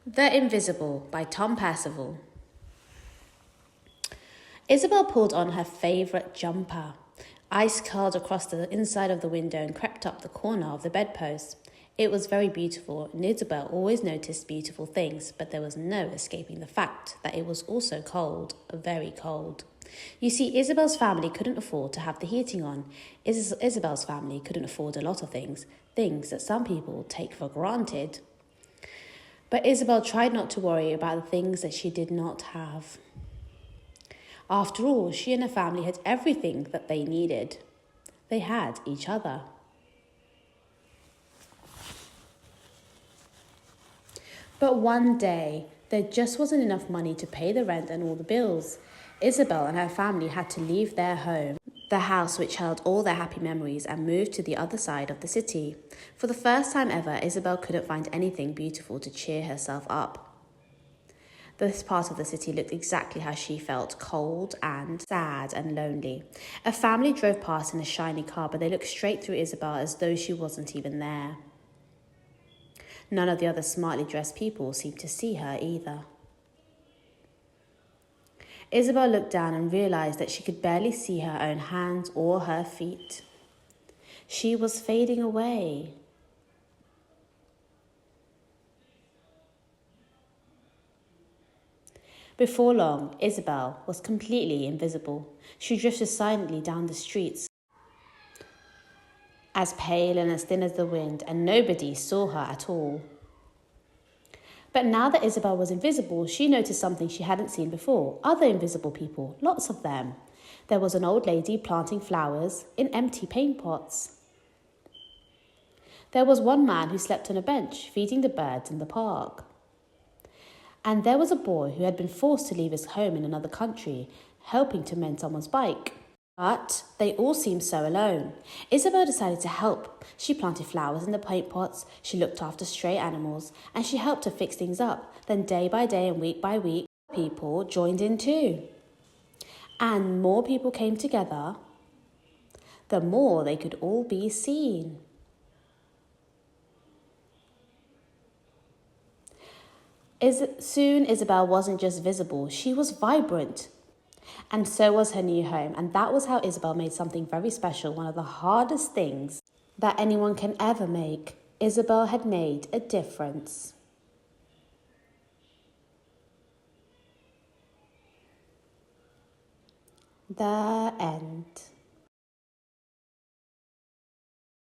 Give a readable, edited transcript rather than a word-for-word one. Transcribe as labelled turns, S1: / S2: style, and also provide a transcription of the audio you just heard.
S1: The Invisible by Tom Percival. Isabel pulled on her favourite jumper. Ice curled across the inside of the window and crept up the corner of the bedpost. It was very beautiful, and Isabel always noticed beautiful things, but there was no escaping the fact that it was also cold, very cold. You see, Isabel's family couldn't afford to have the heating on. Isabel's family couldn't afford a lot of things that some people take for granted. But Isabel tried not to worry about the things that she did not have. After all, she and her family had everything that they needed. They had each other. But one day, there just wasn't enough money to pay the rent and all the bills. Isabel and her family had to leave their home, the house which held all their happy memories, and move to the other side of the city. For the first time ever, Isabel couldn't find anything beautiful to cheer herself up. This part of the city looked exactly how she felt, cold and sad and lonely. A family drove past in a shiny car, but they looked straight through Isabel as though she wasn't even there. None of the other smartly dressed people seemed to see her either. Isabel looked down and realized that she could barely see her own hands or her feet. She was fading away. Before long, Isabel was completely invisible. She drifted silently down the streets, as pale and as thin as the wind, and nobody saw her at all. But now that Isabel was invisible, she noticed something she hadn't seen before. Other invisible people, lots of them. There was an old lady planting flowers in empty paint pots. There was one man who slept on a bench, feeding the birds in the park. And there was a boy who had been forced to leave his home in another country, helping to mend someone's bike. But they all seemed so alone. Isabel decided to help. She planted flowers in the paint pots, she looked after stray animals, and she helped to fix things up. Then day by day and week by week, people joined in too. And more people came together, the more they could all be seen. Soon Isabel wasn't just visible, she was vibrant. And so was her new home, and that was how Isabel made something very special, one of the hardest things that anyone can ever make. Isabel had made a difference. The end.